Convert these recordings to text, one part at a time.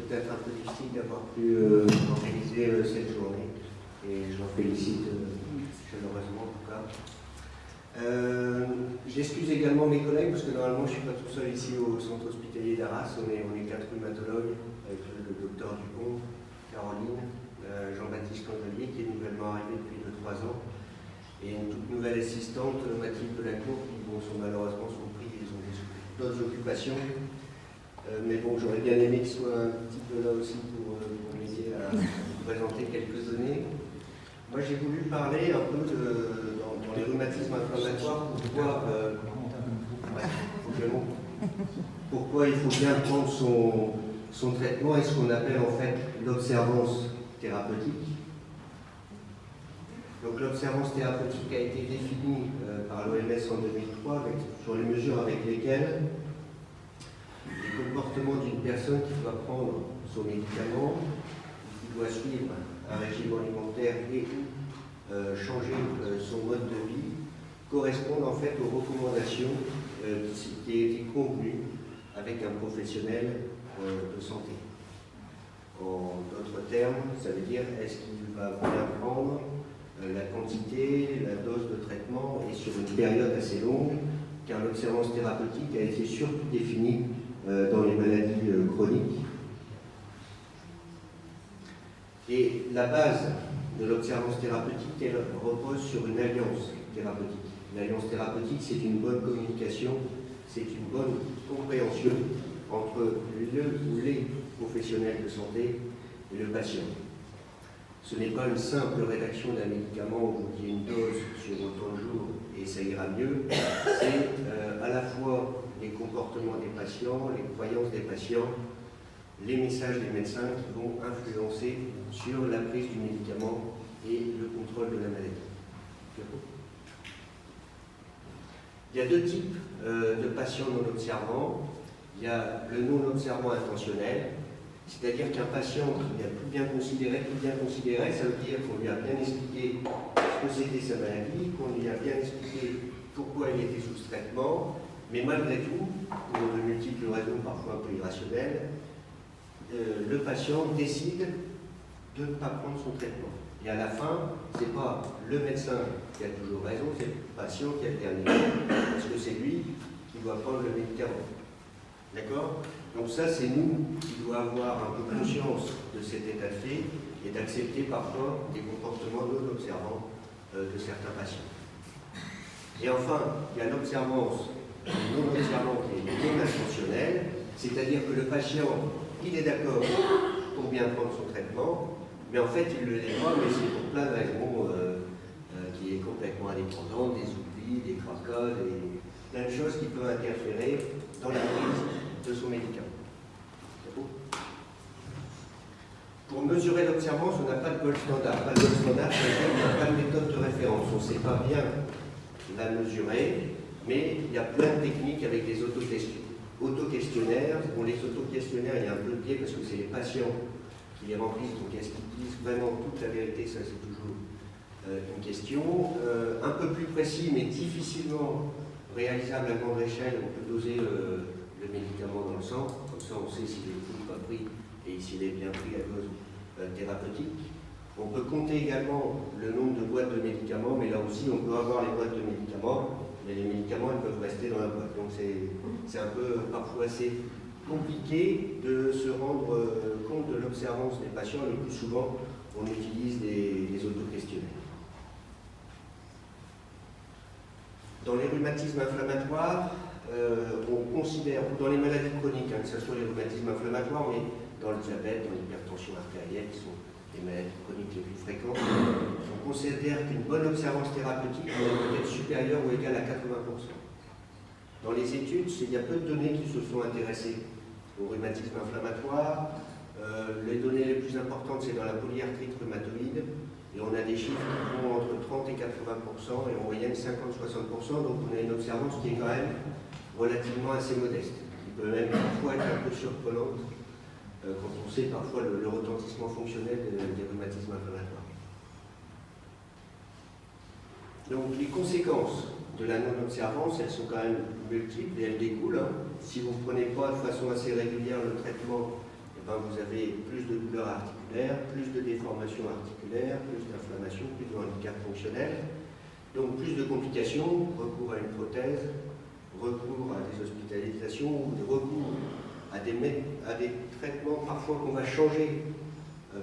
peut-être un peu difficile d'avoir pu organiser cette journée, et je m'en félicite chaleureusement en tout cas. J'excuse également mes collègues, parce que normalement je ne suis pas tout seul ici au centre hospitalier d'Arras, on est 4 rhumatologues, avec le docteur Dupont, Caroline, Jean-Baptiste Candelier, qui est nouvellement arrivé depuis 2-3 ans, et une toute nouvelle assistante, Mathilde Delacour, qui sont malheureusement pris, ils ont d'autres occupations. Mais bon, j'aurais bien aimé qu'il soit un petit peu là aussi pour m'aider à vous présenter quelques données. Moi, j'ai voulu parler un peu dans les rhumatismes inflammatoires, pourquoi il faut bien prendre son traitement et ce qu'on appelle en fait l'observance thérapeutique. Donc l'observance thérapeutique a été définie par l'OMS en 2003 sur les mesures avec lesquelles les comportements d'une personne qui doit prendre son médicament, qui doit suivre un régime alimentaire et changer son mode de vie, correspondent en fait aux recommandations qui ont été convenues avec un professionnel de santé. En d'autres termes, ça veut dire est-ce qu'il va bien prendre la quantité, la dose de traitement et sur une période assez longue, car l'observance thérapeutique a été surtout définie dans les maladies chroniques. Et la base de l'observance thérapeutique, elle repose sur une alliance thérapeutique. L'alliance thérapeutique, c'est une bonne communication, c'est une bonne compréhension entre le ou les professionnels de santé et le patient. Ce n'est pas une simple rédaction d'un médicament où vous dites une dose sur autant de jours et ça ira mieux. C'est à la fois les comportements des patients, les croyances des patients, les messages des médecins qui vont influencer sur la prise du médicament et le contrôle de la maladie. Il y a deux types de patients non observants. Il y a le non observant intentionnel, c'est-à-dire qu'un patient qui a tout bien considéré, ça veut dire qu'on lui a bien expliqué ce que c'était sa maladie, qu'on lui a bien expliqué pourquoi il était sous ce traitement, mais malgré tout, pour de multiples raisons parfois un peu irrationnelles, le patient décide de ne pas prendre son traitement. Et à la fin, ce n'est pas le médecin qui a toujours raison, c'est le patient qui a le dernier mot, parce que c'est lui qui doit prendre le médicament. D'accord? Donc ça, c'est nous qui devons avoir un peu conscience de cet état de fait et d'accepter parfois des comportements non observants de certains patients. Et enfin, il y a l'observance non observante qui est non intentionnelle, c'est-à-dire que le patient, il est d'accord pour bien prendre son traitement, mais en fait, il ne le dit pas, mais c'est pour plein de raisons qui est complètement indépendant, des oublis, des tracas, plein de choses qui peuvent interférer dans la prise de son médicament. Pour mesurer l'observance, on n'a pas de gold standard. Pas de gold standard, c'est-à-dire qu'on n'a pas de méthode de référence. On ne sait pas bien la mesurer, mais il y a plein de techniques avec des auto-questionnaires. Bon, les auto-questionnaires, il y a un peu de biais parce que c'est les patients qui les remplissent, donc est-ce qu'ils disent vraiment toute la vérité? Ça, c'est toujours une question. Un peu plus précis, mais difficilement réalisable à grande échelle, on peut doser le médicament dans le sang, comme ça on sait s'il est pris ou pas pris et s'il est bien pris à dose thérapeutique. On peut compter également le nombre de boîtes de médicaments, mais là aussi on peut avoir les boîtes de médicaments, mais les médicaments ils peuvent rester dans la boîte. Donc c'est un peu parfois assez compliqué de se rendre compte de l'observance des patients. Le plus souvent, on utilise des auto-questionnaires. Dans les rhumatismes inflammatoires, on considère, dans les maladies chroniques, que ce soit les rhumatismes inflammatoires, mais dans le diabète, dans l'hypertension artérielle, qui sont les maladies chroniques les plus fréquentes, on considère qu'une bonne observance thérapeutique doit être supérieure ou égale à 80%. Dans les études, il y a peu de données qui se sont intéressées au rhumatisme inflammatoire. Les données les plus importantes, c'est dans la polyarthrite rhumatoïde, et on a des chiffres qui vont entre 30 et 80%, et en moyenne 50-60%, donc on a une observance qui est quand même relativement assez modeste, qui peut même parfois être un peu surprenante quand on sait parfois le retentissement fonctionnel des rhumatismes inflammatoires. Donc les conséquences de la non-observance, elles sont quand même multiples et elles découlent. Si vous ne prenez pas de façon assez régulière le traitement, vous avez plus de douleurs articulaires, plus de déformations articulaires, plus d'inflammation, plus de handicap fonctionnel. Donc plus de complications, recours à une prothèse, recours à des hospitalisations ou de recours à des traitements parfois qu'on va changer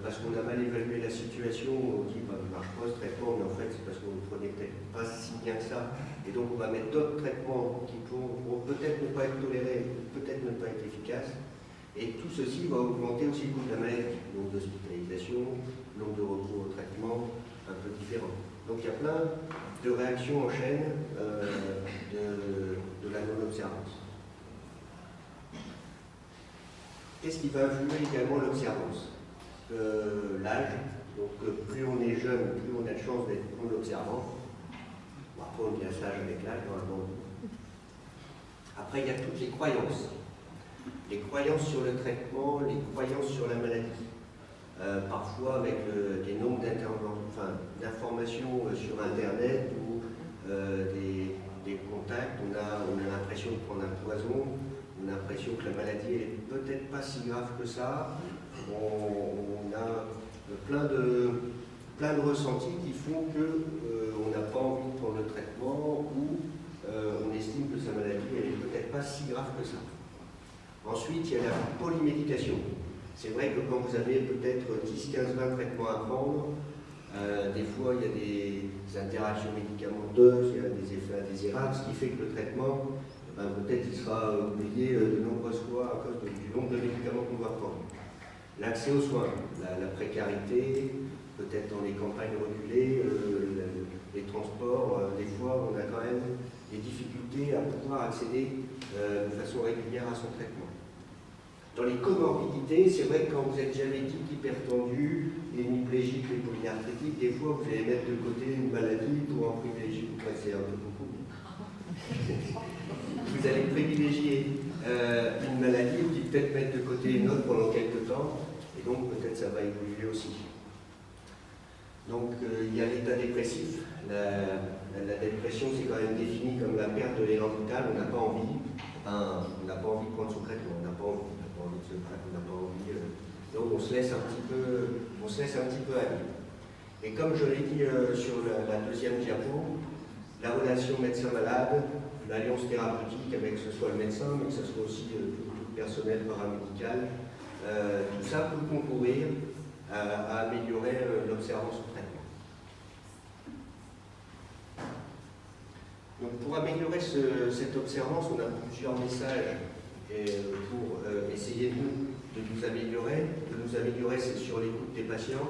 parce qu'on a mal évalué la situation, on dit bah, ne marche pas ce traitement, mais en fait c'est parce qu'on ne prenait peut-être pas si bien que ça. Et donc on va mettre d'autres traitements qui vont peut-être ne pas être tolérés, peut-être ne pas être efficaces. Et tout ceci va augmenter aussi le coût de la maladie, nombre d'hospitalisations, nombre de recours au traitement un peu différents. Donc il y a plein de réactions en chaîne de la non-observance. Qu'est-ce qui va influer également l'observance? L'âge. Donc plus on est jeune, plus on a de chances d'être non-observant. Bon, après on devient sage avec l'âge, normalement. Après il y a toutes les croyances. Les croyances sur le traitement, les croyances sur la maladie. Parfois avec des nombres d'informations sur Internet ou des contacts, on a l'impression de prendre un poison, on a l'impression que la maladie est peut-être pas si grave que ça. On a plein de ressentis qui font qu'on n'a pas envie de prendre le traitement ou on estime que sa maladie n'est peut-être pas si grave que ça. Ensuite, il y a la polymédication. C'est vrai que quand vous avez peut-être 10, 15, 20 traitements à prendre, des fois il y a des interactions médicamenteuses, il y a des effets indésirables, ce qui fait que le traitement, peut-être il sera oublié de nombreuses fois à cause du nombre de médicaments qu'on va prendre. L'accès aux soins, la précarité, peut-être dans les campagnes reculées, les transports, des fois on a quand même des difficultés à pouvoir accéder de façon régulière à son traitement. Dans les comorbidités, c'est vrai que quand vous êtes diabétique, hypertendu, hémiplégique et polyarthritique, des fois vous allez mettre de côté une maladie pour en privilégier, c'est un peu beaucoup. Vous allez privilégier une maladie, puis peut-être mettre de côté une autre pendant quelques temps, et donc peut-être ça va évoluer aussi. Donc il y a l'état dépressif. La dépression, c'est quand même défini comme la perte de l'élan vital. On n'a pas envie, on n'a pas envie de prendre son traitement, on n'a pas envie de se battre, on n'a pas envie. Donc on se laisse un petit peu aller. Et comme je l'ai dit sur la deuxième diapo, la relation médecin-malade, l'alliance thérapeutique avec que ce soit le médecin, mais que ce soit aussi tout le personnel paramédical, tout ça peut concourir à améliorer l'observance au traitement. Donc pour améliorer cette observance, on a plusieurs messages pour essayer de nous améliorer. C'est sur l'écoute des patients,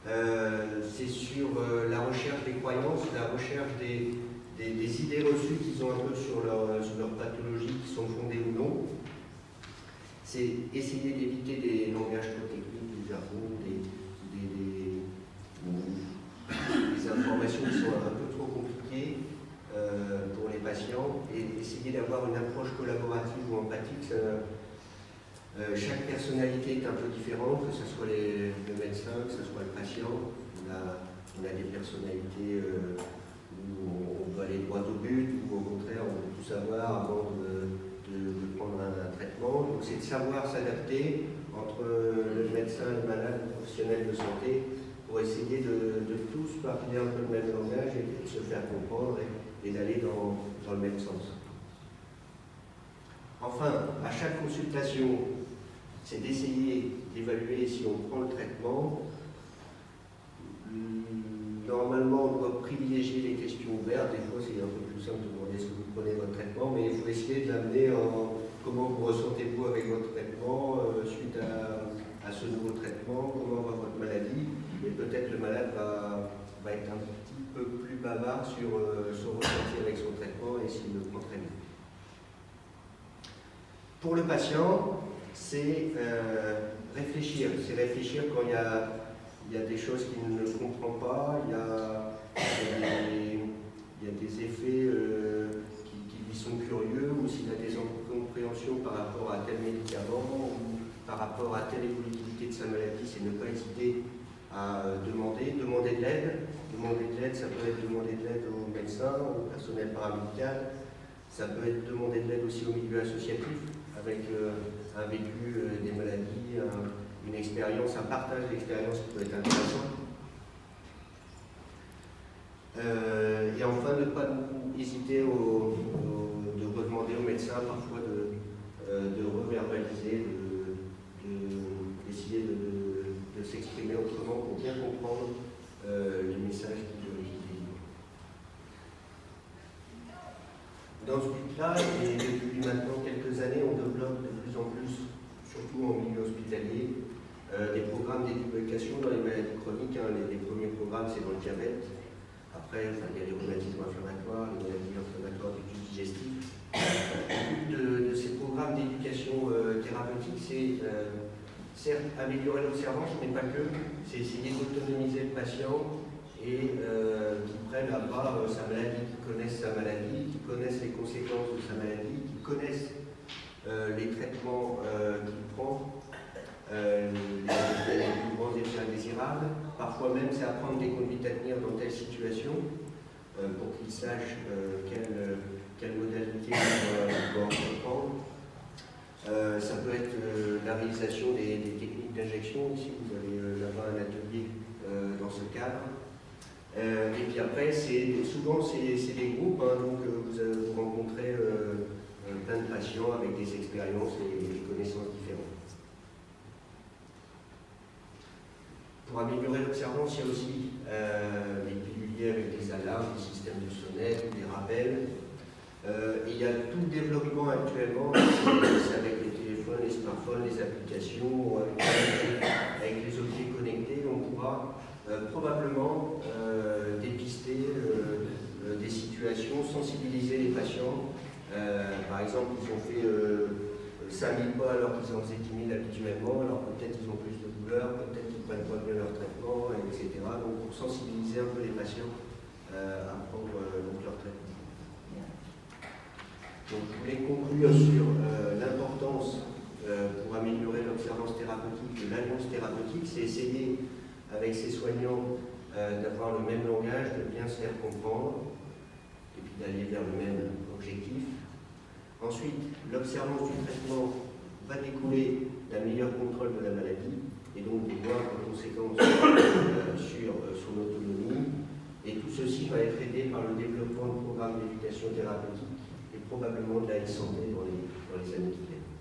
c'est sur la recherche des croyances, la recherche des idées reçues qu'ils ont un peu sur leur pathologie, qui sont fondées ou non. C'est essayer d'éviter des langages trop techniques, des jargons, des informations qui sont un peu trop compliquées pour les patients, et essayer d'avoir une approche collaborative ou empathique. Chaque personnalité est un peu différente, que ce soit le médecin, que ce soit le patient. On a des personnalités où on peut aller droit au but, ou au contraire on veut tout savoir avant de prendre un traitement. Donc c'est de savoir s'adapter entre le médecin, le malade, le professionnel de santé, pour essayer de tous parler un peu le même langage et de se faire comprendre et d'aller dans le même sens. Enfin, à chaque consultation, c'est d'essayer d'évaluer si on prend le traitement. Normalement, on doit privilégier les questions ouvertes. Des fois, c'est un peu plus simple de demander est-ce que vous prenez votre traitement, mais il faut essayer de l'amener en comment vous ressentez-vous avec votre traitement suite à ce nouveau traitement, comment va votre maladie, et peut-être le malade va être un petit peu plus bavard sur son ressenti avec son traitement et s'il le prend très bien. Pour le patient, c'est réfléchir. C'est réfléchir quand il y a des choses qu'il ne comprend pas, il y a des effets qui lui sont curieux, ou s'il a des incompréhensions par rapport à tel médicament ou par rapport à telle évolutivité de sa maladie, c'est ne pas hésiter à demander de l'aide. Demander de l'aide, ça peut être demander de l'aide au médecin, au personnel paramédical, ça peut être demander de l'aide aussi au milieu associatif, avec un vécu des maladies d'expérience, un partage d'expérience qui peut être intéressant. Et enfin, ne pas hésiter de redemander aux médecins parfois de reverbaliser, d'essayer de s'exprimer autrement pour bien comprendre les messages qu'ils délivrent. Dans ce but-là, et depuis maintenant quelques années, on développe de plus en plus, surtout en milieu hospitalier, des programmes d'éducation dans les maladies chroniques. Les premiers programmes, c'est dans le diabète. Après, il y a les rhumatismes inflammatoires, les maladies inflammatoires du tube digestif. Le but de ces programmes d'éducation thérapeutique, c'est certes améliorer l'observance, mais pas que. C'est essayer d'autonomiser le patient et qu'il prenne à bras sa maladie, qu'il connaisse sa maladie, qu'il connaisse les conséquences de sa maladie, qu'il connaisse les traitements qu'il prend. Les plus grands effets indésirables. Parfois même, c'est apprendre des conduites à tenir dans telle situation pour qu'ils sachent quelle modalité ils doivent reprendre. Ça peut être la réalisation des techniques d'injection. Ici, vous avez là-bas un atelier dans ce cadre. Et puis après, souvent, c'est des groupes. Donc, vous rencontrez plein de patients avec des expériences et des connaissances différentes. Pour améliorer l'observance, il y a aussi les piluliers avec des alarmes, des systèmes de sonnette, des rappels. Et il y a tout le développement actuellement, c'est avec les téléphones, les smartphones, les applications, avec les objets connectés, on pourra probablement dépister des situations, sensibiliser les patients. Par exemple, ils ont fait 5000 pas alors qu'ils en faisaient 10 000 habituellement, alors peut-être ils ont plus de douleur, peut-être qu'ils ne prennent pas bien leur traitement, etc. Donc pour sensibiliser un peu les patients à prendre leur traitement. Donc je voulais conclure sur l'importance pour améliorer l'observance thérapeutique de l'alliance thérapeutique, c'est essayer avec ses soignants d'avoir le même langage, de bien se faire comprendre, et puis d'aller vers le même objectif. Ensuite, l'observance du traitement va découler d'un meilleur contrôle de la maladie et donc des moindres conséquences sur son autonomie. Et tout ceci va être aidé par le développement de programmes d'éducation thérapeutique et probablement de la santé dans les années qui viennent.